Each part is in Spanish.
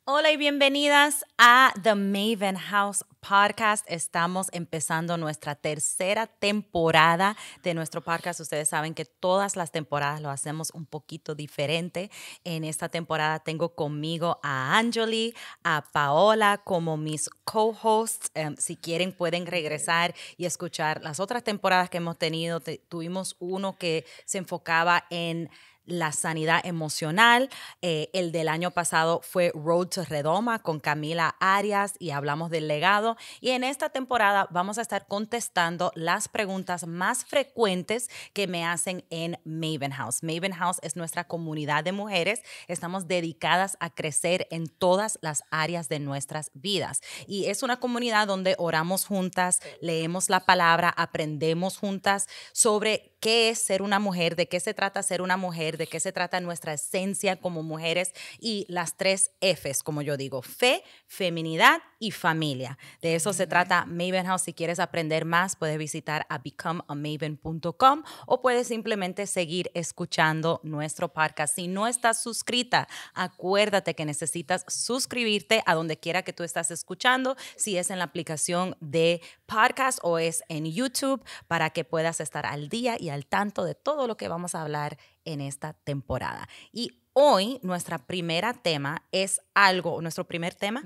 Hola y bienvenidas a The Maven House Podcast. Estamos empezando nuestra tercera temporada de nuestro podcast. Ustedes saben que todas las temporadas lo hacemos un poquito diferente. En esta temporada tengo conmigo a Anjali, a Paola como mis co-hosts. Si quieren pueden regresar y escuchar las otras temporadas que hemos tenido. Tuvimos uno que se enfocaba en la sanidad emocional. El del año pasado fue Road to Redoma con Camila Arias y hablamos del legado. Y en esta temporada vamos a estar contestando las preguntas más frecuentes que me hacen en Maven House. Maven House es nuestra comunidad de mujeres. Estamos dedicadas a crecer en todas las áreas de nuestras vidas. Y es una comunidad donde oramos juntas, leemos la palabra, aprendemos juntas sobre qué es ser una mujer, de qué se trata ser una mujer, de qué se trata nuestra esencia como mujeres y las 3 Fs, como yo digo, fe, feminidad y familia. De eso se trata Maven House. Si quieres aprender más, puedes visitar a becomeamaven.com o puedes simplemente seguir escuchando nuestro podcast. Si no estás suscrita, acuérdate que necesitas suscribirte a donde quiera que tú estás escuchando, si es en la aplicación de podcast o es en YouTube, para que puedas estar al día y al tanto de todo lo que vamos a hablar en esta temporada. Y hoy nuestro primer tema es algo, nuestro primer tema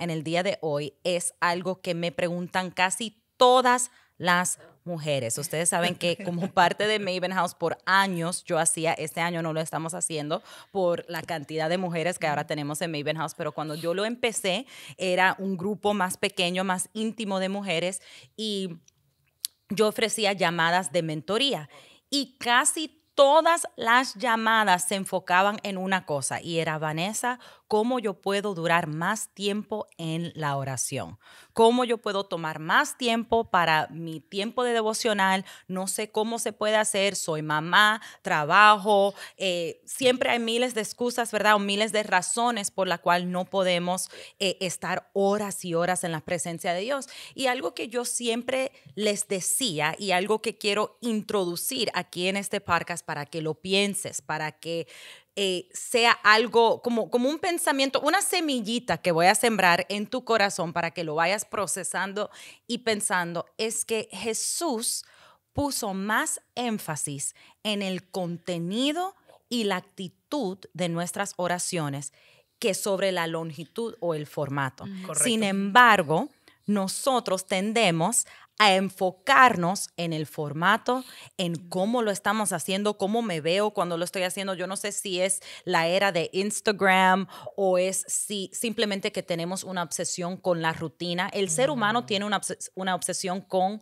en el día de hoy es algo que me preguntan casi todas las mujeres. Ustedes saben que como parte de Maven House por años yo hacía, este año no lo estamos haciendo por la cantidad de mujeres que ahora tenemos en Maven House, pero cuando yo lo empecé era un grupo más pequeño, más íntimo de mujeres y yo ofrecía llamadas de mentoría y casi todas las llamadas se enfocaban en una cosa y era: Vanessa, ¿cómo yo puedo durar más tiempo en la oración? ¿Cómo yo puedo tomar más tiempo para mi tiempo de devocional? No sé cómo se puede hacer, soy mamá, trabajo, siempre hay miles de excusas, ¿verdad? O miles de razones por la cual no podemos estar horas y horas en la presencia de Dios. Y algo que yo siempre les decía y algo que quiero introducir aquí en este podcast para que lo pienses, para que sea algo como un pensamiento, una semillita que voy a sembrar en tu corazón para que lo vayas procesando y pensando, es que Jesús puso más énfasis en el contenido y la actitud de nuestras oraciones que sobre la longitud o el formato. Correcto. Sin embargo, nosotros tendemos a enfocarnos en el formato, en cómo lo estamos haciendo, cómo me veo cuando lo estoy haciendo. Yo no sé si es la era de Instagram o es si simplemente que tenemos una obsesión con la rutina. El ser humano tiene una obsesión con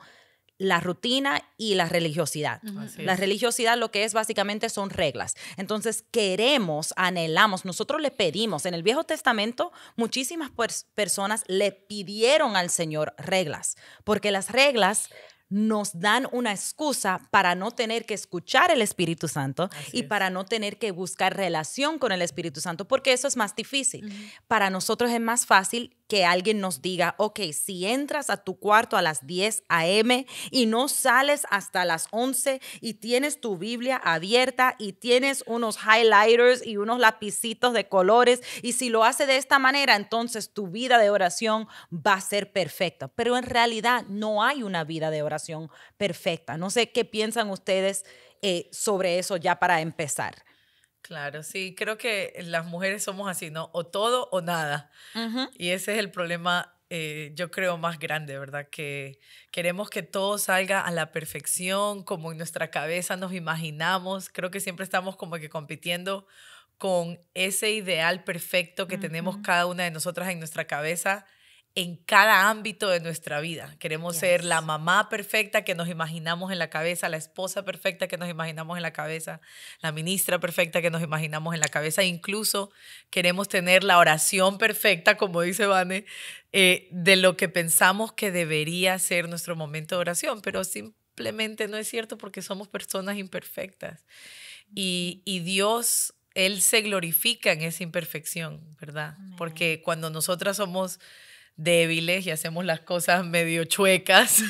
la rutina y la religiosidad. La religiosidad lo que es básicamente son reglas. Entonces queremos, anhelamos, nosotros le pedimos. En el Viejo Testamento muchísimas personas le pidieron al Señor reglas, porque las reglas nos dan una excusa para no tener que escuchar el Espíritu Santo y para no tener que buscar relación con el Espíritu Santo, porque eso es más difícil. Para nosotros es más fácil que alguien nos diga, ok, si entras a tu cuarto a las 10 a.m. y no sales hasta las 11 y tienes tu Biblia abierta y tienes unos highlighters y unos lapicitos de colores, y si lo hace de esta manera, entonces tu vida de oración va a ser perfecta. Pero en realidad no hay una vida de oración perfecta. No sé qué piensan ustedes sobre eso ya para empezar. Claro, sí, creo que las mujeres somos así, ¿no? O todo o nada. Y ese es el problema, yo creo, más grande, ¿verdad? Que queremos que todo salga a la perfección, como en nuestra cabeza nos imaginamos. Creo que siempre estamos como que compitiendo con ese ideal perfecto que tenemos cada una de nosotras en nuestra cabeza en cada ámbito de nuestra vida. Queremos ser la mamá perfecta que nos imaginamos en la cabeza, la esposa perfecta que nos imaginamos en la cabeza, la ministra perfecta que nos imaginamos en la cabeza. Incluso queremos tener la oración perfecta, como dice Vane, de lo que pensamos que debería ser nuestro momento de oración, pero simplemente no es cierto porque somos personas imperfectas. Y Dios, Él se glorifica en esa imperfección, ¿verdad? Porque cuando nosotras somos débiles y hacemos las cosas medio chuecas,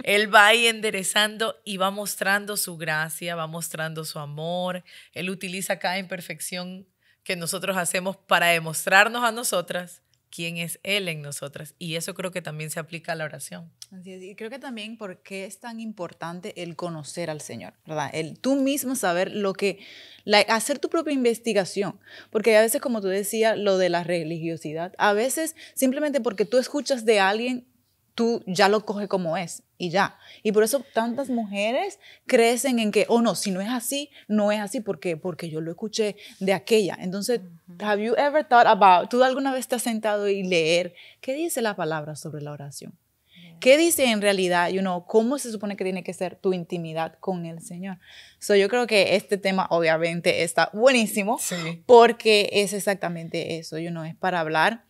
Él va ahí enderezando y va mostrando su gracia, va mostrando su amor. Él utiliza cada imperfección que nosotros hacemos para demostrarnos a nosotras quién es Él en nosotras. Y eso creo que también se aplica a la oración. Así es. Y creo que también por qué es tan importante el conocer al Señor, ¿verdad? El tú mismo saber hacer tu propia investigación. Porque a veces, como tú decías, lo de la religiosidad, a veces simplemente porque tú escuchas de alguien, tú ya lo coges como es y ya. Y por eso tantas mujeres crecen en que, oh no, si no es así, no es así porque yo lo escuché de aquella. Entonces, have you ever thought about, tú alguna vez te has sentado y leer, ¿qué dice la palabra sobre la oración? ¿Qué dice en realidad, cómo se supone que tiene que ser tu intimidad con el Señor? Yo creo que este tema obviamente está buenísimo, sí, porque es exactamente eso, es para hablar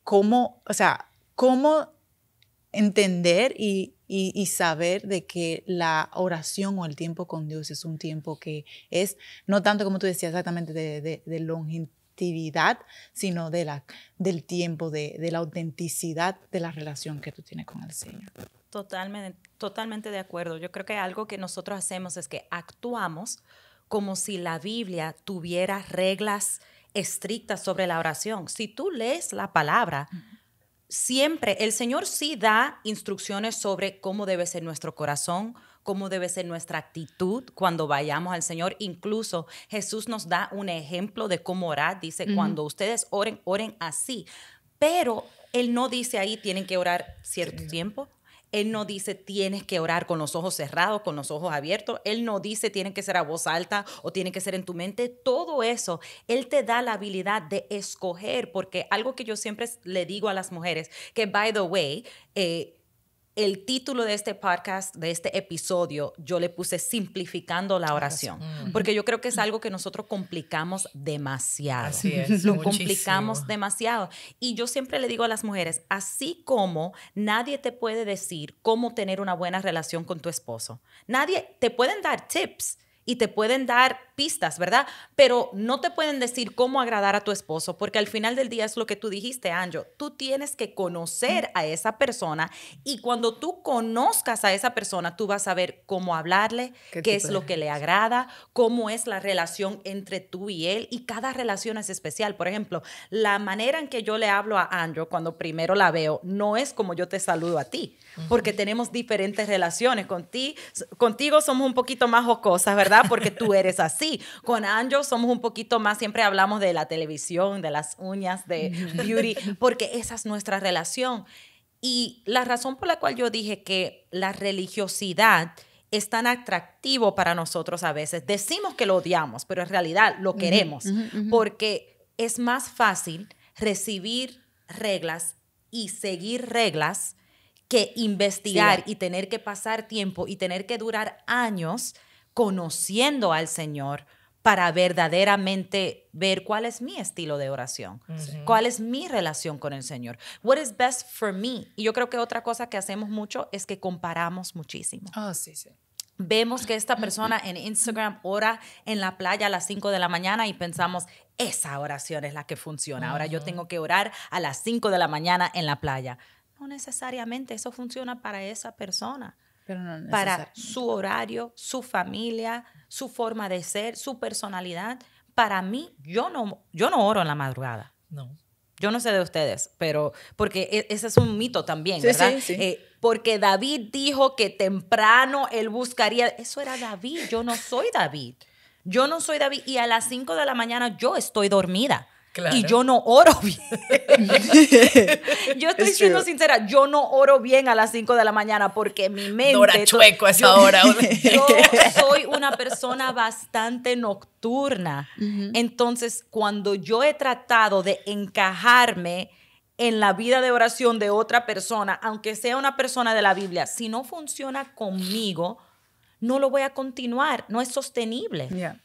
cómo entender y saber de que la oración o el tiempo con Dios es un tiempo que es, no tanto como tú decías exactamente de longevidad, sino del tiempo, de la autenticidad de la relación que tú tienes con el Señor. Totalmente de acuerdo. Yo creo que algo que nosotros hacemos es que actuamos como si la Biblia tuviera reglas estrictas sobre la oración. Si tú lees la palabra, siempre el Señor sí da instrucciones sobre cómo debe ser nuestro corazón, cómo debe ser nuestra actitud cuando vayamos al Señor. Incluso Jesús nos da un ejemplo de cómo orar. Dice, cuando ustedes oren, oren así. Pero Él no dice ahí tienen que orar cierto tiempo. Él no dice tienes que orar con los ojos cerrados, con los ojos abiertos. Él no dice tienen que ser a voz alta o tienen que ser en tu mente. Todo eso, Él te da la habilidad de escoger, porque algo que yo siempre le digo a las mujeres, que by the way, el título de este podcast, de este episodio, yo le puse simplificando la oración, porque yo creo que es algo que nosotros complicamos demasiado. Así es, lo complicamos demasiado. Y yo siempre le digo a las mujeres, así como nadie te puede decir cómo tener una buena relación con tu esposo, nadie te pueden dar tips y te pueden dar pistas, ¿verdad? Pero no te pueden decir cómo agradar a tu esposo, porque al final del día es lo que tú dijiste, Anjo. Tú tienes que conocer a esa persona y cuando tú conozcas a esa persona, tú vas a ver cómo hablarle, qué es lo que le agrada, cómo es la relación entre tú y él, y cada relación es especial. Por ejemplo, la manera en que yo le hablo a Anjo cuando primero la veo no es como yo te saludo a ti, porque tenemos diferentes relaciones. Contigo somos un poquito más jocosas, ¿verdad? Porque tú eres así. Con Anjo somos un poquito más, siempre hablamos de la televisión, de las uñas, de beauty, porque esa es nuestra relación. Y la razón por la cual yo dije que la religiosidad es tan atractivo para nosotros a veces, decimos que lo odiamos, pero en realidad lo queremos, porque es más fácil recibir reglas y seguir reglas que investigar y tener que pasar tiempo y tener que durar años conociendo al Señor para verdaderamente ver cuál es mi estilo de oración, cuál es mi relación con el Señor, what is best for me. Y yo creo que otra cosa que hacemos mucho es que comparamos muchísimo. Sí. Vemos que esta persona en Instagram ora en la playa a las 5 de la mañana y pensamos, esa oración es la que funciona. Ahora yo tengo que orar a las 5 de la mañana en la playa. No necesariamente eso funciona para esa persona. Pero no para su horario, su familia, su forma de ser, su personalidad. Para mí, yo no oro en la madrugada. No. Yo no sé de ustedes, pero porque ese es un mito también, ¿verdad? Sí. Porque David dijo que temprano él buscaría. Eso era David, yo no soy David. Yo no soy David y a las 5 de la mañana yo estoy dormida. Claro. Y yo no oro bien. Yo estoy siendo sincera, yo no oro bien a las 5 de la mañana porque mi mente... Dora chueco a esa hora. Yo soy una persona bastante nocturna. Entonces, cuando yo he tratado de encajarme en la vida de oración de otra persona, aunque sea una persona de la Biblia, si no funciona conmigo, no lo voy a continuar. No es sostenible. Yeah.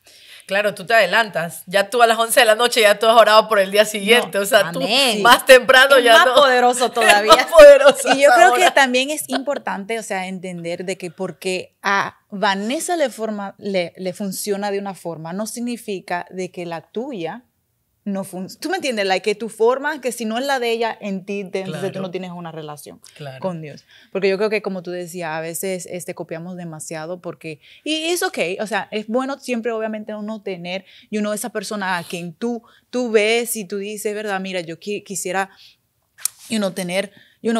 Claro, tú te adelantas. Ya tú a las 11 de la noche ya tú has orado por el día siguiente. No, o sea, amén. Tú más temprano es ya más no. Poderoso todavía. Es más poderoso. Y yo creo que también es importante, entender de que porque a Vanessa le funciona de una forma, no significa de que la tuya no funciona. ¿Tú me entiendes? Que tu forma, que si no es la de ella, en ti, entonces tú no tienes una relación con Dios. Porque yo creo que, como tú decías, a veces copiamos demasiado porque... Y es ok, o sea, es bueno siempre, obviamente, uno tener, y uno esa persona a quien tú ves y tú dices, ¿verdad? Mira, yo quisiera, tener,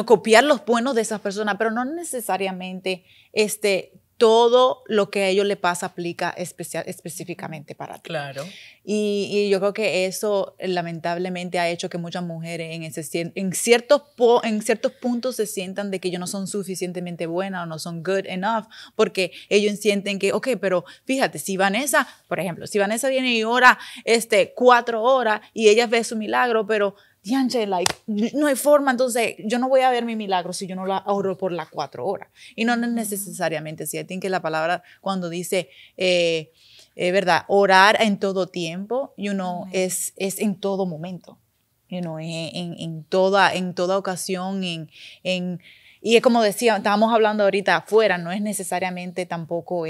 copiar los buenos de esas personas, pero no necesariamente, todo lo que a ellos les pasa aplica específicamente para ti. Claro. Y yo creo que eso lamentablemente ha hecho que muchas mujeres en ciertos puntos se sientan de que ellos no son suficientemente buenas o no son good enough, porque ellos sienten que, ok, pero fíjate, si Vanessa, por ejemplo, si Vanessa viene y ora 4 horas y ella ve su milagro, pero dianche, no hay forma, entonces yo no voy a ver mi milagro si yo no la oro por las 4 horas. Y no necesariamente, si tiene que la palabra cuando dice, ¿verdad? Orar en todo tiempo, es en todo momento, en toda ocasión, y es como decía, estábamos hablando ahorita afuera, no es necesariamente tampoco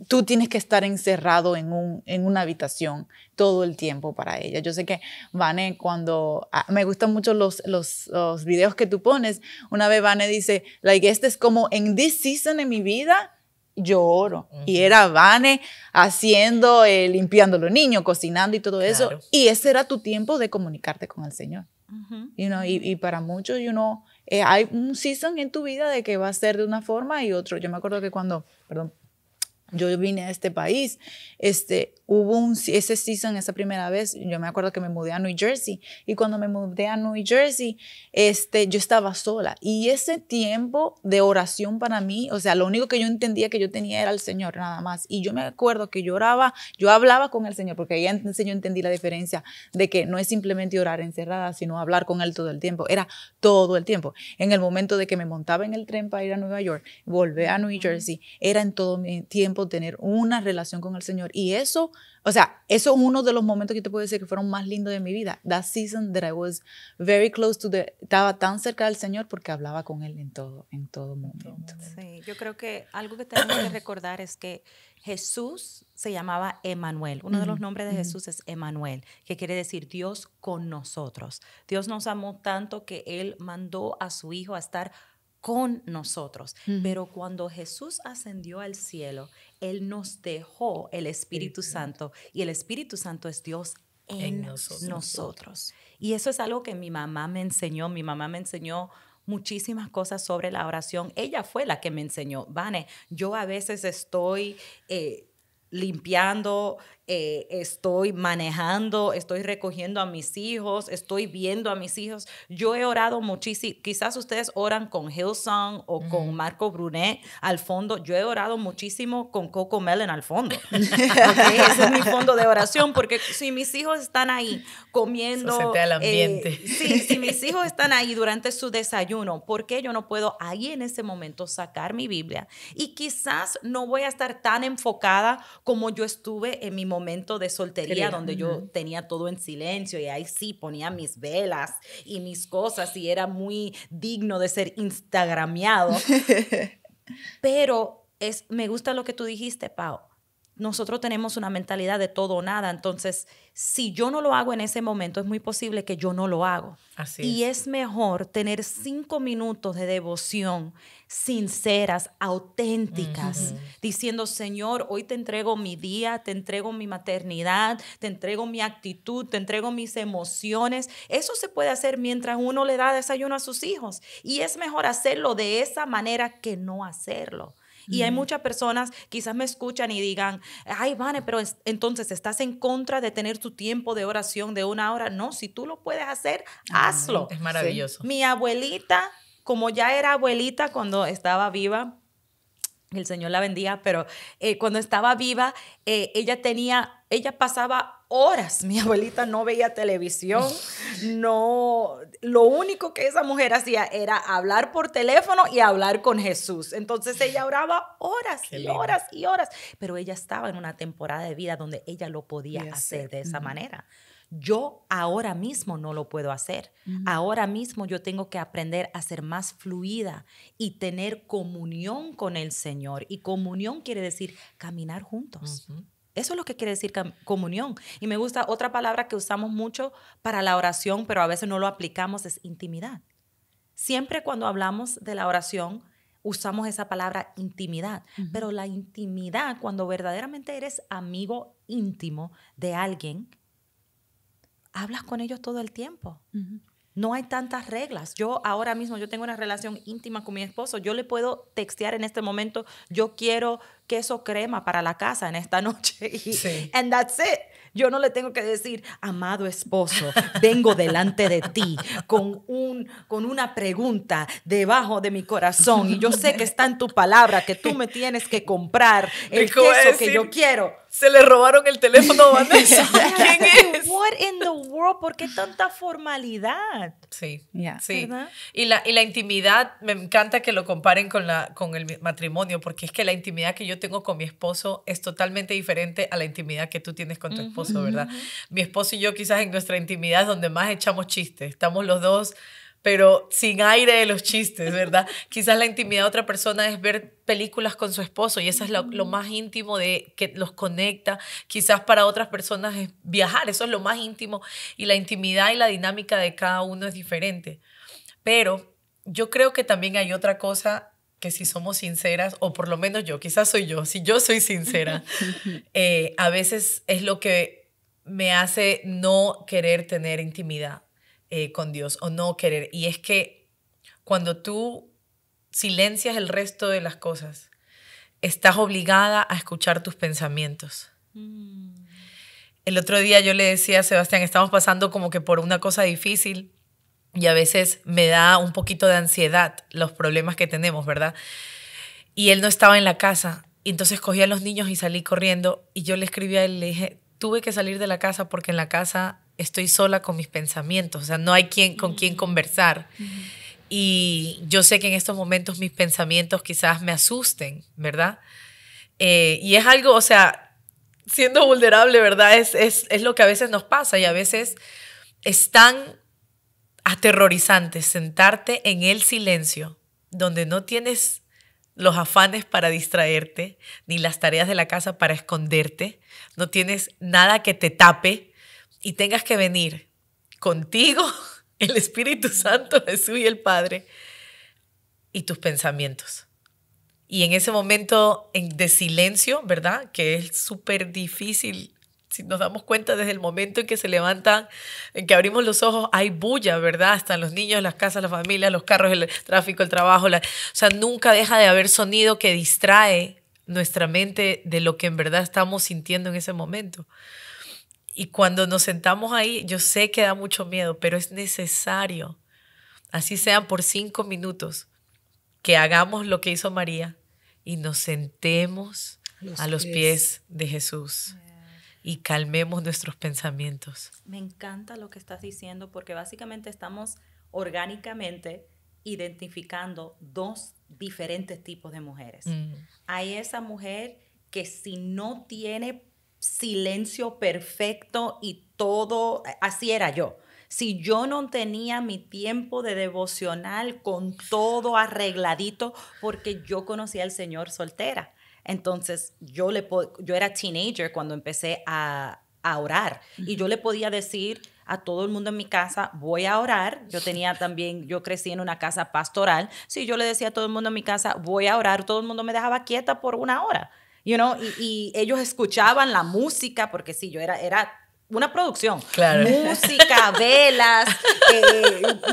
tú tienes que estar encerrado en una habitación todo el tiempo para ella. Yo sé que, Vane, cuando me gustan mucho los videos que tú pones, una vez Vane dice, este es como en this season en mi vida, yo oro. Y era Vane haciendo, limpiando a los niños, cocinando y todo eso. Y ese era tu tiempo de comunicarte con el Señor. Y para muchos, hay un season en tu vida de que va a ser de una forma y otro. Yo me acuerdo que cuando, yo vine a este país, hubo ese season, esa primera vez, yo me acuerdo que me mudé a New Jersey, y cuando me mudé a New Jersey, yo estaba sola, y ese tiempo de oración para mí, o sea, lo único que yo entendía que yo tenía era el Señor, nada más, y yo me acuerdo que yo hablaba con el Señor, porque ahí entonces yo entendí la diferencia de que no es simplemente orar encerrada, sino hablar con Él todo el tiempo, era todo el tiempo. En el momento de que me montaba en el tren para ir a Nueva York, volver a New Jersey, era en todo mi tiempo tener una relación con el Señor. Y eso es uno de los momentos que te puedo decir que fueron más lindos de mi vida. That season that I was very close to estaba tan cerca del Señor porque hablaba con Él en todo momento. Sí, yo creo que algo que tenemos que recordar es que Jesús se llamaba Emmanuel. Uno de los nombres de Jesús es Emmanuel, que quiere decir Dios con nosotros. Dios nos amó tanto que Él mandó a su Hijo a estar con nosotros. Pero cuando Jesús ascendió al cielo, Él nos dejó el Espíritu Santo, y el Espíritu Santo es Dios en nosotros. Y eso es algo que mi mamá me enseñó. Mi mamá me enseñó muchísimas cosas sobre la oración. Ella fue la que me enseñó. Vane, yo a veces estoy limpiando, estoy manejando, estoy recogiendo a mis hijos, estoy viendo a mis hijos. Yo he orado muchísimo. Quizás ustedes oran con Hillsong o con Marco Brunet al fondo. Yo he orado muchísimo con Coco Melon al fondo. Okay, ese es mi fondo de oración, porque si mis hijos están ahí comiendo... Eso se te da el ambiente. Si mis hijos están ahí durante su desayuno, ¿por qué yo no puedo ahí en ese momento sacar mi Biblia? Y quizás no voy a estar tan enfocada como yo estuve en mi momento de soltería, donde yo tenía todo en silencio y ahí sí ponía mis velas y mis cosas y era muy digno de ser instagrameado. Pero me gusta lo que tú dijiste, Pau. Nosotros tenemos una mentalidad de todo o nada, entonces si yo no lo hago en ese momento, es muy posible que yo no lo hago. Así y es mejor tener 5 minutos de devoción sinceras, auténticas, diciendo, Señor, hoy te entrego mi día, te entrego mi maternidad, te entrego mi actitud, te entrego mis emociones. Eso se puede hacer mientras uno le da desayuno a sus hijos, y es mejor hacerlo de esa manera que no hacerlo. Y hay muchas personas, quizás me escuchan y digan, ay, Vane, pero entonces estás en contra de tener tu tiempo de oración de 1 hora. No, si tú lo puedes hacer, hazlo. Es maravilloso. Sí. Mi abuelita, como ya era abuelita cuando estaba viva, el Señor la bendiga, pero cuando estaba viva, ella pasaba horas. Mi abuelita no veía televisión, no, lo único que esa mujer hacía era hablar por teléfono y hablar con Jesús. Entonces ella oraba horas y horas y horas, pero ella estaba en una temporada de vida donde ella lo podía hacer de esa manera. Yo ahora mismo no lo puedo hacer. Ahora mismo yo tengo que aprender a ser más fluida y tener comunión con el Señor. Y comunión quiere decir caminar juntos. Eso es lo que quiere decir comunión. Y me gusta otra palabra que usamos mucho para la oración, pero a veces no lo aplicamos, es intimidad. Siempre cuando hablamos de la oración, usamos esa palabra intimidad. Pero la intimidad, cuando verdaderamente eres amigo íntimo de alguien, hablas con ellos todo el tiempo. No hay tantas reglas. Yo ahora mismo, yo tengo una relación íntima con mi esposo. Yo le puedo textear en este momento, yo quiero queso crema para la casa en esta noche. And that's it. Yo no le tengo que decir, amado esposo, vengo delante de ti con una pregunta debajo de mi corazón. Y yo sé que está en tu palabra, que tú me tienes que comprar el queso que yo quiero. Se le robaron el teléfono a Vanessa. ¿Quién es? What in the world? ¿Por qué tanta formalidad? Sí, Yeah. sí. ¿Verdad? Y la intimidad, me encanta que lo comparen con el matrimonio, porque es que la intimidad que yo tengo con mi esposo es totalmente diferente a la intimidad que tú tienes con tu esposo, ¿verdad? Mi esposo y yo quizás en nuestra intimidad es donde más echamos chistes. Estamos los dos, pero sin aire de los chistes, ¿verdad? Quizás la intimidad de otra persona es ver películas con su esposo y eso es lo más íntimo que los conecta. Quizás para otras personas es viajar, eso es lo más íntimo y la intimidad y la dinámica de cada uno es diferente. Pero yo creo que también hay otra cosa que si somos sinceras, o por lo menos yo, quizás soy yo, si yo soy sincera, a veces es lo que me hace no querer tener intimidad con Dios o no querer. Y es que cuando tú silencias el resto de las cosas, estás obligada a escuchar tus pensamientos. El otro día yo le decía a Sebastián, estamos pasando como que por una cosa difícil y a veces me da un poquito de ansiedad los problemas que tenemos, ¿verdad? Y él no estaba en la casa. Y entonces cogí a los niños y salí corriendo y yo le escribí a él y le dije, tuve que salir de la casa porque en la casa estoy sola con mis pensamientos, o sea, no hay con quien conversar. Y yo sé que en estos momentos mis pensamientos quizás me asusten, ¿verdad? Y es algo, o sea, siendo vulnerable, ¿verdad? Es lo que a veces nos pasa y a veces es tan aterrorizante sentarte en el silencio donde no tienes los afanes para distraerte, ni las tareas de la casa para esconderte, no tienes nada que te tape y tengas que venir contigo, el Espíritu Santo, Jesús y el Padre, y tus pensamientos. Y en ese momento de silencio, ¿verdad? Que es súper difícil. Si nos damos cuenta desde el momento en que se levantan, en que abrimos los ojos, hay bulla, ¿verdad? Están los niños, las casas, la familia, los carros, el tráfico, el trabajo. O sea, nunca deja de haber sonido que distrae nuestra mente de lo que en verdad estamos sintiendo en ese momento. Y cuando nos sentamos ahí, yo sé que da mucho miedo, pero es necesario, así sean por 5 minutos, que hagamos lo que hizo María y nos sentemos a los pies de Jesús. Y calmemos nuestros pensamientos. Me encanta lo que estás diciendo porque básicamente estamos orgánicamente identificando dos diferentes tipos de mujeres. Hay esa mujer que si no tiene silencio perfecto y todo, así era yo. Si yo no tenía mi tiempo de devocional con todo arregladito porque yo conocía al Señor soltera. Entonces, yo era teenager cuando empecé a orar y yo le podía decir a todo el mundo en mi casa, voy a orar. Yo crecí en una casa pastoral. Sí, yo le decía a todo el mundo en mi casa, voy a orar. Todo el mundo me dejaba quieta por 1 hora, y ellos escuchaban la música porque sí, yo era una producción. Claro. Música, velas,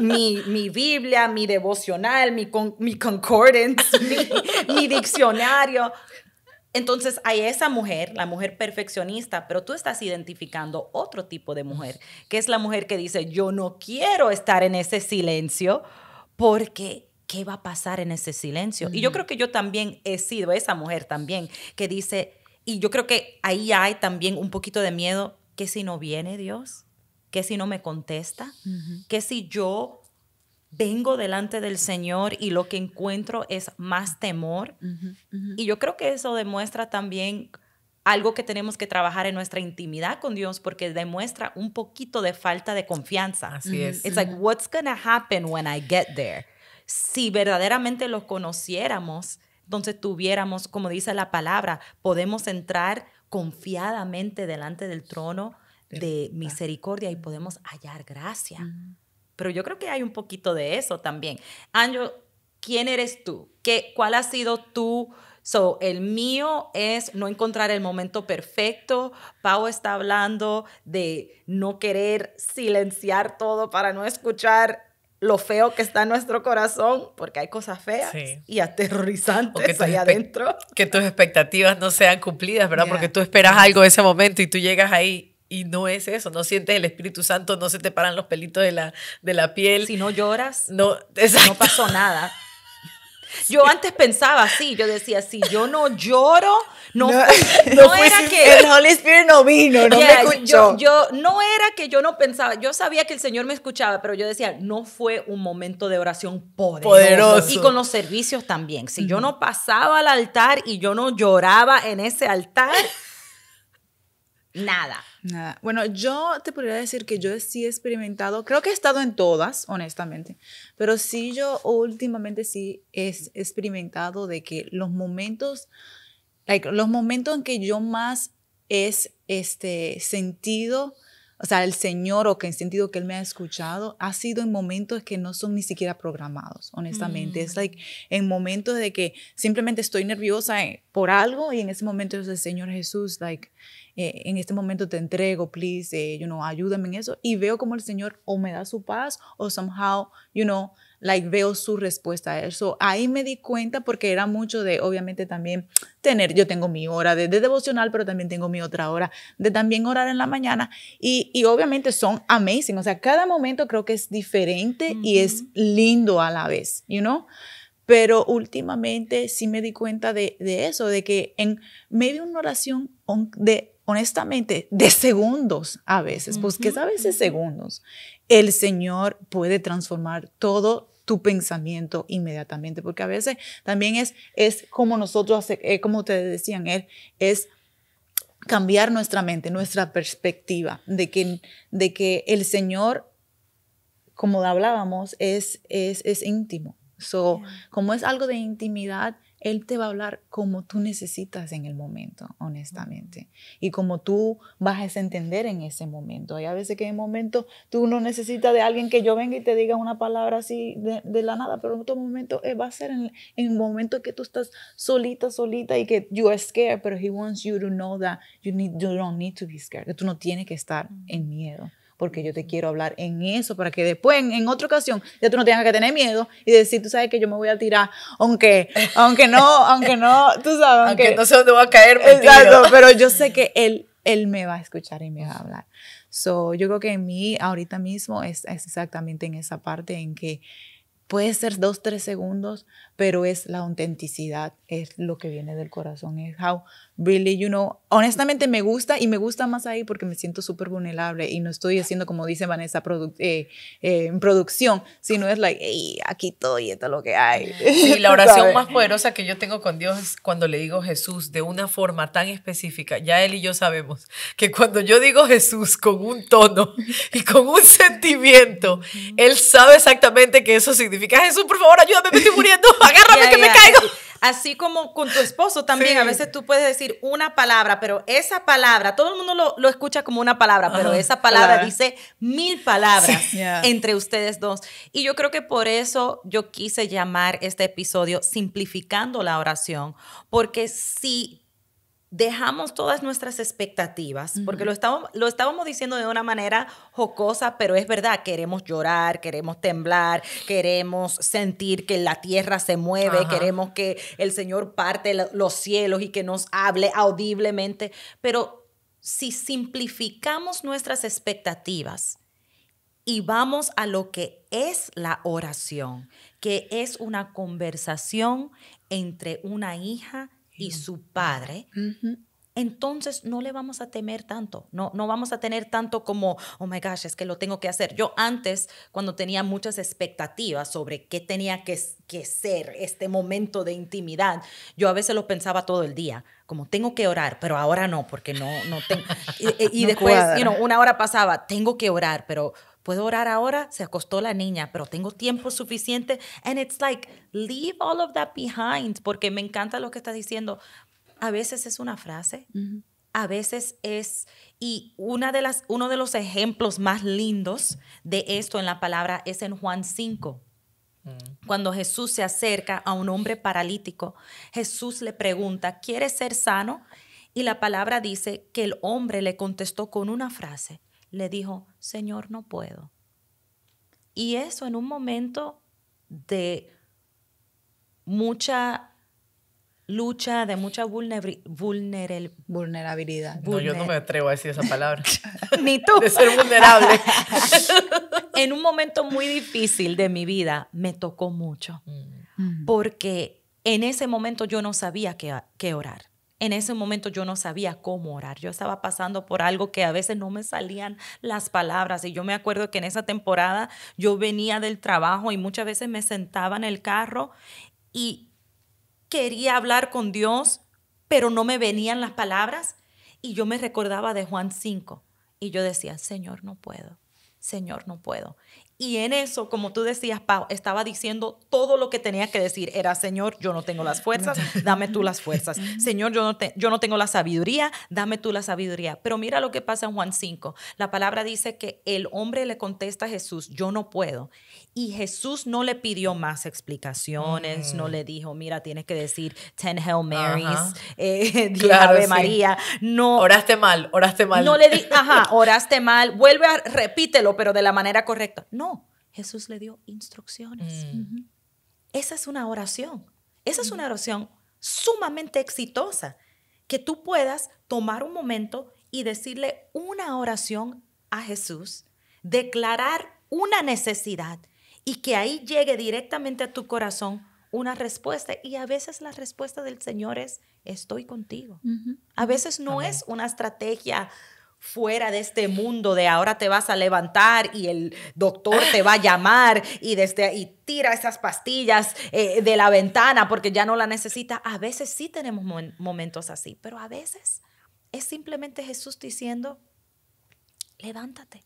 mi Biblia, mi devocional, mi concordance, mi diccionario. Entonces hay esa mujer, la mujer perfeccionista, pero tú estás identificando otro tipo de mujer, que es la mujer que dice, yo no quiero estar en ese silencio porque ¿qué va a pasar en ese silencio? Y yo creo que yo también he sido esa mujer también que dice, y yo creo que ahí hay también un poquito de miedo, ¿qué si no viene Dios? ¿Qué si no me contesta? ¿Qué si yo vengo delante del Señor y lo que encuentro es más temor? Y yo creo que eso demuestra también algo que tenemos que trabajar en nuestra intimidad con Dios porque demuestra un poquito de falta de confianza. Así es. It's like, what's gonna happen when I get there? Si verdaderamente lo conociéramos, entonces tuviéramos, como dice la palabra, podemos entrar confiadamente delante del trono de misericordia y podemos hallar gracia. Pero yo creo que hay un poquito de eso también. Anjo, ¿quién eres tú? ¿Cuál ha sido tu... el mío es no encontrar el momento perfecto. Pau está hablando de no querer silenciar todo para no escuchar lo feo que está en nuestro corazón, porque hay cosas feas y aterrorizantes ahí adentro. Que tus expectativas no sean cumplidas, ¿verdad? Porque tú esperas algo en ese momento y tú llegas ahí y no es eso, no sientes el Espíritu Santo, no se te paran los pelitos de la piel. Si no lloras, no pasó nada. Yo antes pensaba así, yo decía, si yo no lloro, no era que... El Holy Spirit no vino, no me escuchó. No era que yo no pensaba, yo sabía que el Señor me escuchaba, pero yo decía, no fue un momento de oración poderoso. Y con los servicios también. Si yo no pasaba al altar y yo no lloraba en ese altar... Nada. Bueno, yo te podría decir que yo sí he experimentado, creo que he estado en todas, honestamente, pero sí yo últimamente sí he experimentado de que los momentos en que yo más he sentido, o sea, el Señor, o que he sentido que Él me ha escuchado, ha sido en momentos que no son ni siquiera programados, honestamente. Es en momentos de que simplemente estoy nerviosa por algo y en ese momento es el Señor Jesús, en este momento te entrego, please, ayúdame en eso. Y veo como el Señor o me da su paz o somehow, veo su respuesta a eso. Ahí me di cuenta porque era mucho de, obviamente también yo tengo mi hora de devocional, pero también tengo mi otra hora de también orar en la mañana. Y obviamente son amazing. O sea, cada momento creo que es diferente y es lindo a la vez, Pero últimamente sí me di cuenta de eso, de que en medio de una oración honestamente, de segundos a veces, porque es a veces segundos, el Señor puede transformar todo tu pensamiento inmediatamente, porque a veces también es como nosotros, como ustedes decían, es cambiar nuestra mente, nuestra perspectiva, de que el Señor, como hablábamos, es íntimo. Como es algo de intimidad, Él te va a hablar como tú necesitas en el momento, honestamente. Y como tú vas a entender en ese momento. Hay a veces que en el momento tú no necesitas de alguien que yo venga y te diga una palabra así de la nada, pero en otro momento va a ser en el momento que tú estás solita y que you are scared, pero He wants you to know that you don't need to be scared, que tú no tienes que estar en miedo. Porque yo te quiero hablar en eso, para que después, en otra ocasión, ya tú no tengas que tener miedo y decir, tú sabes que yo me voy a tirar, aunque no, tú sabes. Aunque no sé dónde va a caer. Exacto, pero yo sé que él me va a escuchar y me va a hablar. Yo creo que en mí, ahorita mismo, es exactamente en esa parte en que puede ser 2-3 segundos, pero es la autenticidad, es lo que viene del corazón, es how really, honestamente me gusta y me gusta más ahí porque me siento súper vulnerable y no estoy haciendo como dice Vanessa en producción, sino es hey, aquí estoy, esto es lo que hay. Sí, la oración más poderosa que yo tengo con Dios es cuando le digo Jesús de una forma tan específica. Ya él y yo sabemos que cuando yo digo Jesús con un tono y con un sentimiento, él sabe exactamente que eso significa, Jesús, por favor, ayúdame, me estoy muriendo, agárrame que me caigo. Así como con tu esposo también, a veces tú puedes decir una palabra, pero esa palabra, todo el mundo lo escucha como una palabra, pero esa palabra dice 1000 palabras entre ustedes dos. Y yo creo que por eso yo quise llamar este episodio Simplificando la Oración, porque si dejamos todas nuestras expectativas, porque lo estábamos diciendo de una manera jocosa, pero es verdad, queremos llorar, queremos temblar, queremos sentir que la tierra se mueve, queremos que el Señor parte los cielos y que nos hable audiblemente, pero si simplificamos nuestras expectativas y vamos a lo que es la oración, que es una conversación entre una hija y su padre, entonces no le vamos a temer tanto, no vamos a tener tanto como, oh my gosh, es que lo tengo que hacer. Yo antes, cuando tenía muchas expectativas sobre qué tenía que ser este momento de intimidad, yo a veces lo pensaba todo el día, como tengo que orar, pero ahora no, porque no tengo. Y no después, una hora pasaba, tengo que orar, pero ¿puedo orar ahora? Se acostó la niña, pero tengo tiempo suficiente. And it's like, leave all of that behind, porque me encanta lo que estás diciendo. A veces es una frase, a veces es, y uno de los ejemplos más lindos de esto en la palabra es en Juan 5. Cuando Jesús se acerca a un hombre paralítico, Jesús le pregunta, ¿quieres ser sano? Y la palabra dice que el hombre le contestó con una frase. Le dijo, Señor, no puedo. Y eso en un momento de mucha lucha, de mucha vulnerabilidad. No, yo no me atrevo a decir esa palabra. Ni tú. De ser vulnerable. En un momento muy difícil de mi vida me tocó mucho. Porque en ese momento yo no sabía qué orar. En ese momento yo no sabía cómo orar. Yo estaba pasando por algo que a veces no me salían las palabras. Y yo me acuerdo que en esa temporada yo venía del trabajo y muchas veces me sentaba en el carro y quería hablar con Dios, pero no me venían las palabras. Y yo me recordaba de Juan 5 y yo decía, Señor, no puedo. Señor, no puedo. Y en eso, como tú decías, Pau, estaba diciendo todo lo que tenía que decir. Era, Señor, yo no tengo las fuerzas, dame tú las fuerzas. Señor, yo no tengo la sabiduría, dame tú la sabiduría. Pero mira lo que pasa en Juan 5. La palabra dice que el hombre le contesta a Jesús, yo no puedo. Y Jesús no le pidió más explicaciones, no le dijo, mira, tienes que decir 10 Hail Marys, 10 Claro, Ave sí. María. No, Oraste mal. no le di, oraste mal, vuelve a, repítelo, pero de la manera correcta. No, Jesús le dio instrucciones. Esa es una oración. Esa es una oración sumamente exitosa. Que tú puedas tomar un momento y decirle una oración a Jesús, declarar una necesidad y que ahí llegue directamente a tu corazón una respuesta. Y a veces la respuesta del Señor es, estoy contigo. A veces no es una estrategia fuera de este mundo de ahora te vas a levantar y el doctor te va a llamar y tira esas pastillas de la ventana porque ya no la necesita. A veces sí tenemos momentos así, pero a veces es simplemente Jesús diciendo, levántate,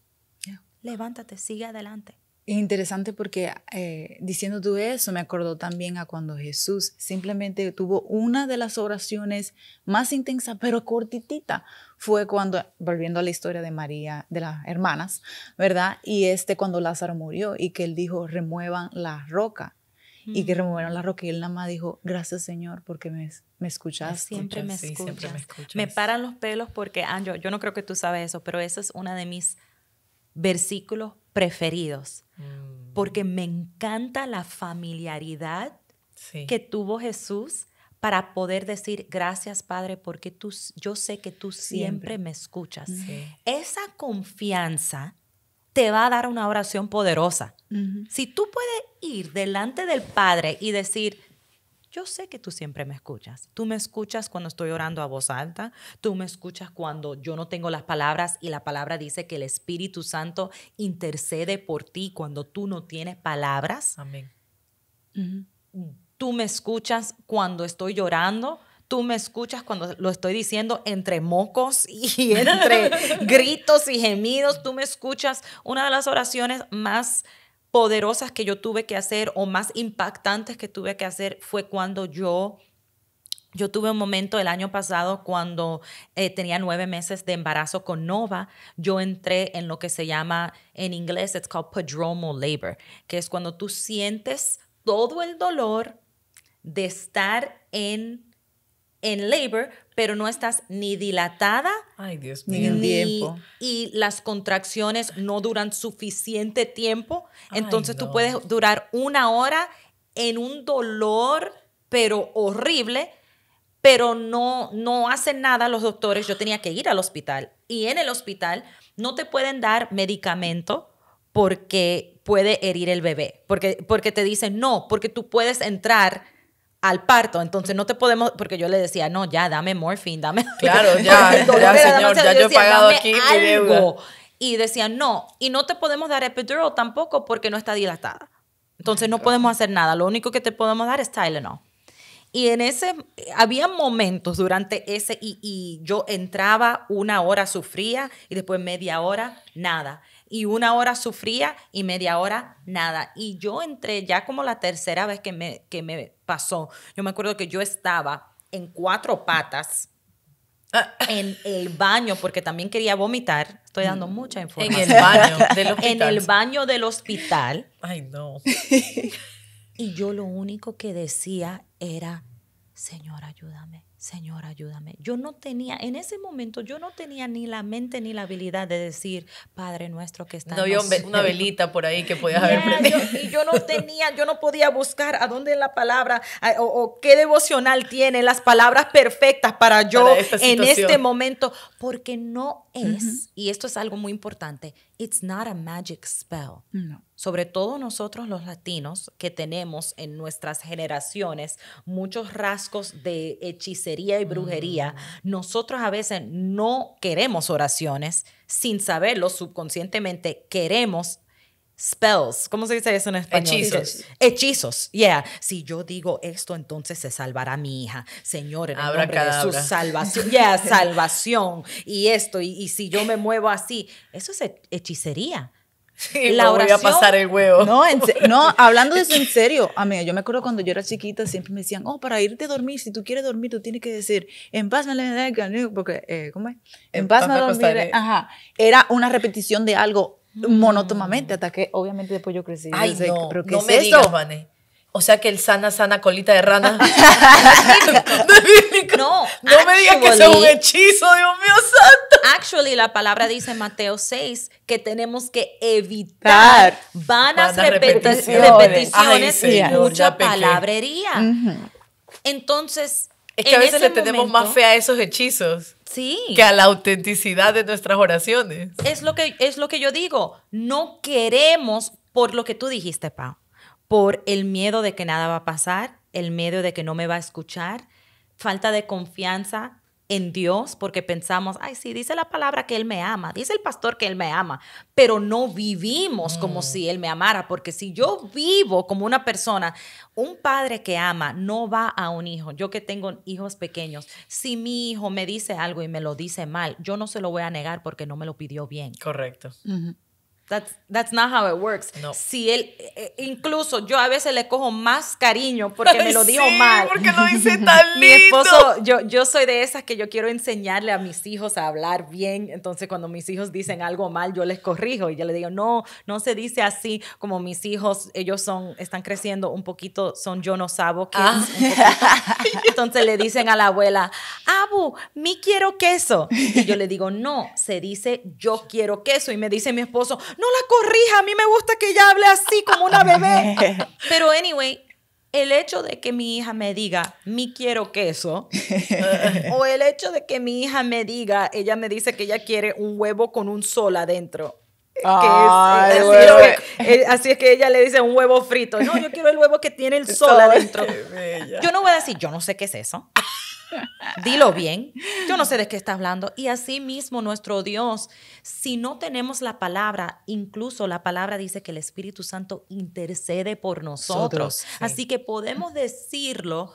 levántate, sigue adelante. Es interesante porque diciendo tú eso me acordó también a cuando Jesús simplemente tuvo una de las oraciones más intensas pero cortitita. Fue cuando, volviendo a la historia de María, de las hermanas, ¿verdad? Y cuando Lázaro murió y que él dijo, remuevan la roca. Y que removieron la roca y él nada más dijo, gracias Señor porque me escuchaste. Siempre me escuchas. Siempre me escuchas. Me paran los pelos porque, Anjo, yo no creo que tú sabes eso, pero eso es una de mis versículos preferidos. Porque me encanta la familiaridad que tuvo Jesús para poder decir, gracias Padre, porque yo sé que tú siempre me escuchas. Sí. Esa confianza te va a dar una oración poderosa. Si tú puedes ir delante del Padre y decir, yo sé que tú siempre me escuchas. Tú me escuchas cuando estoy orando a voz alta. Tú me escuchas cuando yo no tengo las palabras y la palabra dice que el Espíritu Santo intercede por ti cuando tú no tienes palabras. Amén. Tú me escuchas cuando estoy llorando. Tú me escuchas cuando lo estoy diciendo entre mocos y entre gritos y gemidos. Tú me escuchas. Una de las oraciones más poderosas que yo tuve que hacer o más impactantes que tuve que hacer fue cuando yo tuve un momento el año pasado cuando tenía 9 meses de embarazo con Nova. Yo entré en lo que se llama, en inglés, it's called prodromal labor, que es cuando tú sientes todo el dolor de estar en labor, pero no estás ni dilatada, ay, Dios mío, mío, en tiempo. Y las contracciones no duran suficiente tiempo. Entonces tú puedes durar 1 hora en un dolor, pero horrible, pero no hacen nada los doctores. Yo tenía que ir al hospital y en el hospital no te pueden dar medicamento porque puede herir el bebé, porque te dicen no, porque tú puedes entrar al parto, entonces no te podemos, porque yo le decía, no, ya, dame morphine, dame. Claro, ya, señor, ya yo he pagado aquí mi deuda. Y decían, no, y no te podemos dar epidural tampoco porque no está dilatada. Entonces no podemos hacer nada, lo único que te podemos dar es Tylenol. Y había momentos durante ese, y yo entraba 1 hora, sufría, y después media hora, nada. Y 1 hora sufría y media hora, nada. Y yo entré ya como la tercera vez que me pasó. Yo me acuerdo que yo estaba en 4 patas, en el baño, porque también quería vomitar. Estoy dando mucha información. En el baño del hospital. En el baño del hospital. Ay, no. Y yo lo único que decía era, Señor, ayúdame. Señor, ayúdame. Yo no tenía, en ese momento, yo no tenía ni la mente ni la habilidad de decir, Padre nuestro que está No en había los una velita por ahí que podías haber prendido. yo no podía buscar a dónde la palabra o qué devocional tiene las palabras perfectas para yo Para esta en situación. este momento, porque no es, y esto es algo muy importante, it's not a magic spell. No. Sobre todo nosotros los latinos que tenemos en nuestras generaciones muchos rasgos de hechicería y brujería, nosotros a veces no queremos oraciones sin saberlo subconscientemente, queremos spells. ¿Cómo se dice eso en español? Hechizos. Hechizos, yeah. Si yo digo esto, entonces se salvará mi hija. Señor, en el nombre de Abracadabra. Jesús, salvación. Yeah, salvación. Y esto, y si yo me muevo así, eso es hechicería. Sí, La me voy a oración- pasar el huevo. No, no, hablando de eso en serio, amiga, yo me acuerdo cuando yo era chiquita, siempre me decían, para irte a dormir, si tú quieres dormir, tú tienes que decir, en paz me levantaré, porque, ¿cómo es? En paz me dormiré. Ajá, era una repetición de algo monótonamente, hasta que obviamente después yo crecí. Yo Ay, decía, no, ¿pero qué no es me eso? digas, Vane. O sea que el sana colita de rana. No, No me digas que eso es un actually- hechizo, Dios mío santo. Actually, la palabra dice en Mateo 6 que tenemos que evitar vanas Vanas repeticiones Ay, y Señor, mucha ya pequé. palabrería. Entonces, Es que a en veces ese le tenemos momento- más fe a esos hechizos Sí. que a la autenticidad de nuestras oraciones. Es lo que yo digo. No queremos, por lo que tú dijiste, Pau, por el miedo de que nada va a pasar, el miedo de que no me va a escuchar, falta de confianza en Dios, porque pensamos, ay, sí, dice la palabra que Él me ama, dice el pastor que Él me ama, pero no vivimos como si Él me amara, porque si yo vivo como una persona, un padre que ama no va a un hijo. Yo que tengo hijos pequeños, si mi hijo me dice algo y me lo dice mal, yo no se lo voy a negar porque no me lo pidió bien. Correcto. That's not how it works. No. Si él, incluso yo a veces le cojo más cariño porque me Ay, lo dijo sí, mal. porque lo dice tan Mi lindo. esposo, yo soy de esas que yo quiero enseñarle a mis hijos a hablar bien. Entonces, cuando mis hijos dicen algo mal, yo les corrijo y yo les digo, no se dice así. Como mis hijos, ellos están creciendo un poquito, son yo no sabo kids, un poquito. Entonces le dicen a la abuela, Abu, mi quiero queso. Y yo le digo, no, se dice yo quiero queso. Y me dice mi esposo, no la corrija, a mí me gusta que ella hable así como una bebé. Pero anyway, el hecho de que mi hija me diga, mi quiero queso, o el hecho de que mi hija me diga, ella me dice que ella quiere un huevo con un sol adentro. Ay, Así es que ella le dice un huevo frito. No, yo quiero el huevo que tiene el sol adentro. Qué bella. Yo no voy a decir, yo no sé qué es eso. Dilo bien. Yo no sé de qué está hablando. Y así mismo nuestro Dios, si no tenemos la palabra, incluso la palabra dice que el Espíritu Santo intercede por nosotros. Sí. Así que podemos decirlo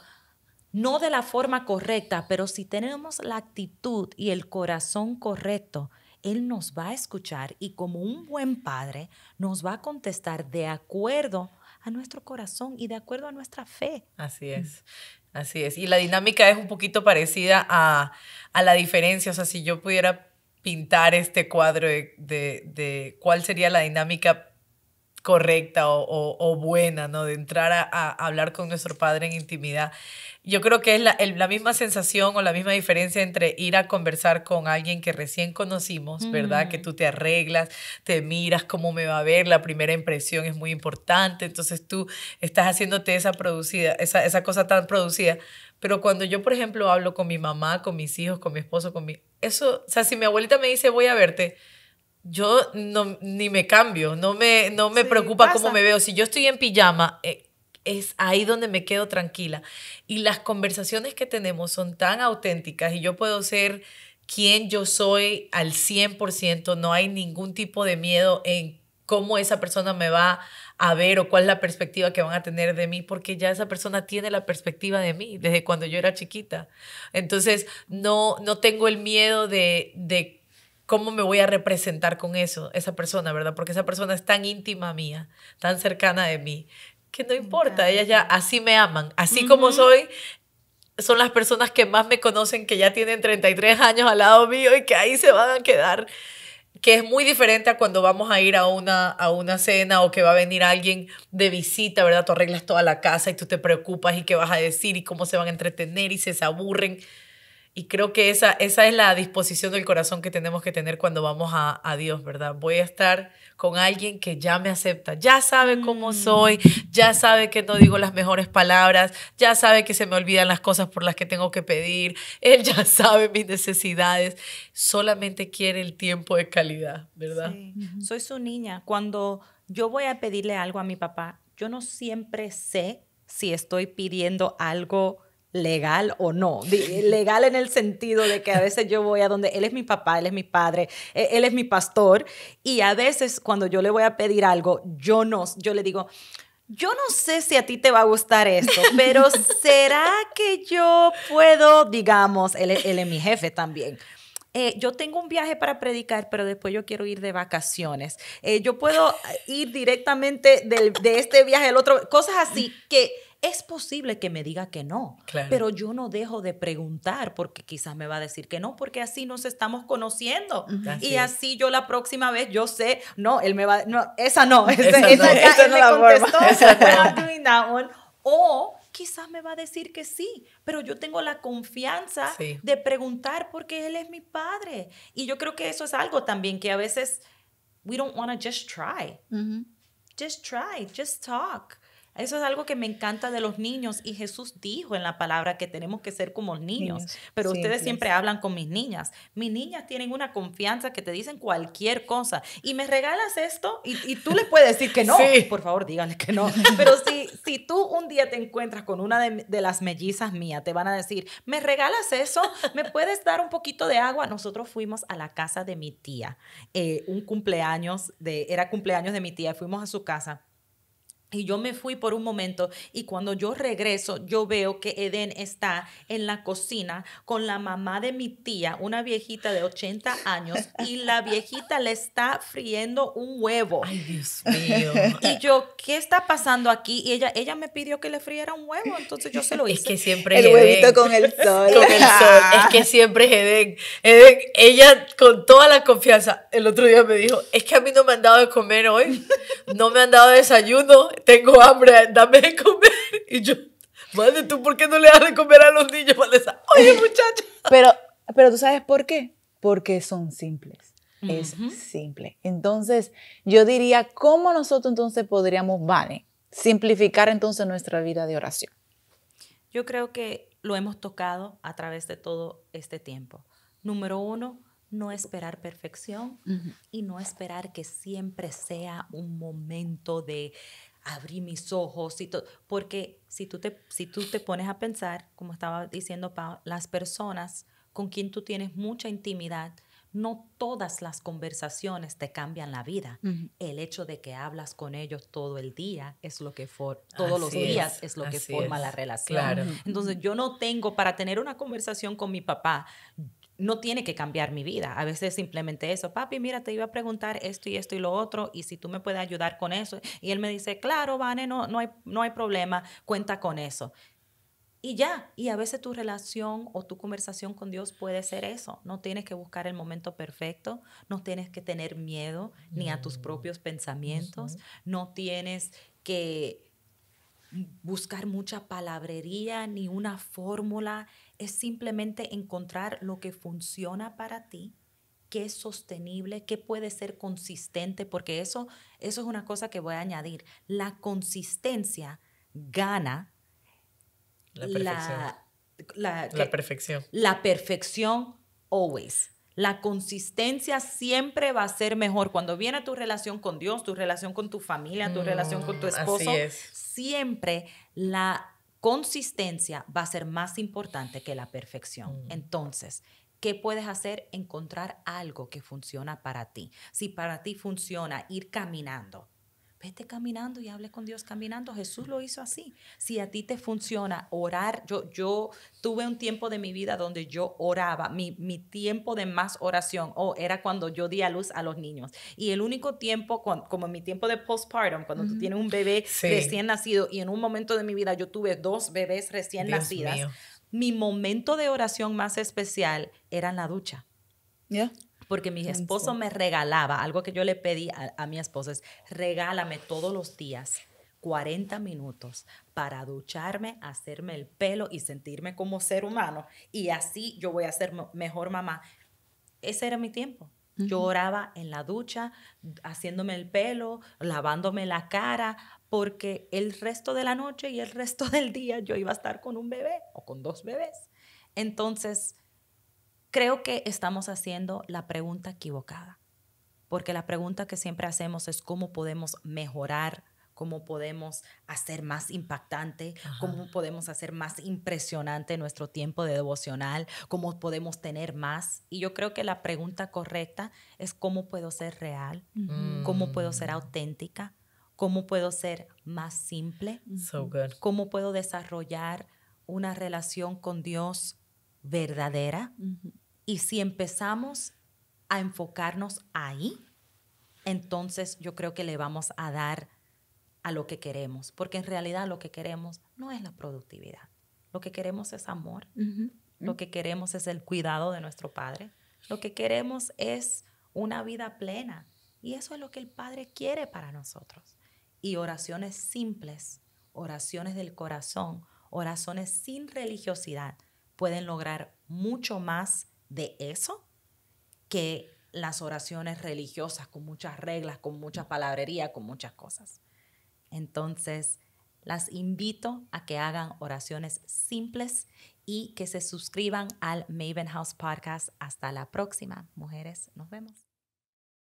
no de la forma correcta, pero si tenemos la actitud y el corazón correcto, Él nos va a escuchar y como un buen padre nos va a contestar de acuerdo a nuestro corazón y de acuerdo a nuestra fe. Así es. Así es. Y la dinámica es un poquito parecida a la diferencia. O sea, si yo pudiera pintar este cuadro de cuál sería la dinámica correcta o buena, ¿no? De entrar a hablar con nuestro padre en intimidad. Yo creo que es la misma sensación o la misma diferencia entre ir a conversar con alguien que recién conocimos, ¿verdad? Que tú te arreglas, te miras cómo me va a ver, la primera impresión es muy importante, entonces tú estás haciéndote esa cosa tan producida. Pero cuando yo, por ejemplo, hablo con mi mamá, con mis hijos, con mi esposo, eso, o sea, si mi abuelita me dice voy a verte, yo ni me cambio, no me preocupa pasa. cómo me veo. Si yo estoy en pijama, es ahí donde me quedo tranquila. Y las conversaciones que tenemos son tan auténticas y yo puedo ser quien yo soy al 100%. No hay ningún tipo de miedo en cómo esa persona me va a ver o cuál es la perspectiva que van a tener de mí, porque ya esa persona tiene la perspectiva de mí desde cuando yo era chiquita. Entonces, no tengo el miedo de cómo me voy a representar con esa persona, ¿verdad? Porque esa persona es tan íntima mía, tan cercana de mí, que no importa, ellas ya así me aman. Así como soy, son las personas que más me conocen, que ya tienen 33 años al lado mío y que ahí se van a quedar. Que es muy diferente a cuando vamos a ir a una cena o que va a venir alguien de visita, ¿verdad? Tú arreglas toda la casa y tú te preocupas y qué vas a decir y cómo se van a entretener y se aburren. Y creo que esa es la disposición del corazón que tenemos que tener cuando vamos a Dios, ¿verdad? Voy a estar con alguien que ya me acepta, ya sabe cómo soy, ya sabe que no digo las mejores palabras, ya sabe que se me olvidan las cosas por las que tengo que pedir, él ya sabe mis necesidades, solamente quiere el tiempo de calidad, ¿verdad? Sí. Soy su niña. Cuando yo voy a pedirle algo a mi papá, yo no siempre sé si estoy pidiendo algo legal o no. Legal en el sentido de que a veces yo voy a donde él es mi papá, él es mi padre, él es mi pastor, y a veces cuando yo le voy a pedir algo, yo le digo, yo no sé si a ti te va a gustar esto, pero ¿será que yo puedo, digamos, él es mi jefe también? Yo tengo un viaje para predicar, pero después yo quiero ir de vacaciones. Yo puedo ir directamente de este viaje al otro, cosas así que es posible que me diga que no, claro. Pero yo no dejo de preguntar porque quizás me va a decir que no, porque así nos estamos conociendo. Y así yo la próxima vez yo sé, no, él me va, no, esa no, esa no me la contestó, forma. I'm not doing that one. O quizás me va a decir que sí, pero yo tengo la confianza de preguntar porque él es mi padre. Y yo creo que eso es algo también que a veces we don't want to just try. Just try, just talk. Eso es algo que me encanta de los niños y Jesús dijo en la palabra que tenemos que ser como niños. Pero ustedes siempre hablan con mis niñas. Mis niñas tienen una confianza que te dicen cualquier cosa. Y me regalas esto y tú les puedes decir que no. Sí. Por favor, díganle que no. Pero si tú un día te encuentras con una de las mellizas mías, te van a decir, ¿me regalas eso? ¿Me puedes dar un poquito de agua? Nosotros fuimos a la casa de mi tía. Era cumpleaños de mi tía. Fuimos a su casa. Y yo me fui por un momento y cuando yo regreso, yo veo que Eden está en la cocina con la mamá de mi tía, una viejita de 80 años, y la viejita le está friendo un huevo. Ay, Dios mío. Y yo, ¿qué está pasando aquí? Y ella me pidió que le friera un huevo, entonces yo se lo hice. Es que siempre el huevito con el sol. Con el sol. Es que siempre es Eden. Ella con toda la confianza, el otro día me dijo, es que a mí no me han dado de comer hoy, no me han dado desayuno, tengo hambre, dame de comer. Y yo, madre, ¿tú por qué no le das de comer a los niños, Vanessa? Oye, muchacha. Pero ¿tú sabes por qué? Porque son simples. Es simple. Entonces, yo diría, ¿cómo nosotros entonces podríamos, simplificar entonces nuestra vida de oración? Yo creo que lo hemos tocado a través de todo este tiempo. Número 1, no esperar perfección y no esperar que siempre sea un momento de abrir mis ojos y todo, porque si tú te pones a pensar, como estaba diciendo Pau, las personas con quien tú tienes mucha intimidad, no todas las conversaciones te cambian la vida. El hecho de que hablas con ellos todo el día es lo que todos los días es lo que forma la relación. Claro. Entonces yo no tengo, para tener una conversación con mi papá, no tiene que cambiar mi vida. A veces simplemente eso, papi, mira, te iba a preguntar esto y lo otro, y si tú me puedes ayudar con eso. Y él me dice, claro, Vane, no hay problema, cuenta con eso. Y ya, y a veces tu relación o tu conversación con Dios puede ser eso. No tienes que buscar el momento perfecto, no tienes que tener miedo ni a tus propios pensamientos, no tienes que buscar mucha palabrería ni una fórmula. Es simplemente encontrar lo que funciona para ti, qué es sostenible, qué puede ser consistente, porque eso es una cosa que voy a añadir. La consistencia gana la perfección. La perfección, always. La consistencia siempre va a ser mejor. Cuando viene tu relación con Dios, tu relación con tu familia, tu relación con tu esposo, siempre la consistencia va a ser más importante que la perfección. Entonces, ¿qué puedes hacer? Encontrar algo que funciona para ti. Si para ti funciona ir caminando, vete caminando y hable con Dios caminando. Jesús lo hizo así. Si a ti te funciona orar, yo tuve un tiempo de mi vida donde yo oraba. Mi tiempo de más oración era cuando yo di a luz a los niños. Y el único tiempo, como en mi tiempo de postpartum, cuando tú tienes un bebé recién nacido, y en un momento de mi vida yo tuve 2 bebés recién nacidas. Mío. mi momento de oración más especial era en la ducha. Yeah. Porque mi esposo me regalaba, algo que yo le pedí a mi esposo es, regálame todos los días 40 minutos para ducharme, hacerme el pelo y sentirme como ser humano. Y así yo voy a ser mejor mamá. Ese era mi tiempo. Yo oraba en la ducha, haciéndome el pelo, lavándome la cara, porque el resto de la noche y el resto del día yo iba a estar con un bebé o con 2 bebés. Entonces, creo que estamos haciendo la pregunta equivocada, porque la pregunta que siempre hacemos es cómo podemos mejorar, cómo podemos hacer más impactante, cómo podemos hacer más impresionante nuestro tiempo de devocional, cómo podemos tener más. Y yo creo que la pregunta correcta es cómo puedo ser real, cómo puedo ser auténtica, cómo puedo ser más simple, So good. cómo puedo desarrollar una relación con Dios verdadera. Y si empezamos a enfocarnos ahí, entonces yo creo que le vamos a dar a lo que queremos, porque en realidad lo que queremos no es la productividad. Lo que queremos es amor. Lo que queremos es el cuidado de nuestro Padre. Lo que queremos es una vida plena. Y eso es lo que el Padre quiere para nosotros. Y oraciones simples, oraciones del corazón, oraciones sin religiosidad pueden lograr mucho más de eso que las oraciones religiosas con muchas reglas, con mucha palabrería, con muchas cosas. Entonces, las invito a que hagan oraciones simples y que se suscriban al Maven House Podcast. Hasta la próxima, mujeres. Nos vemos.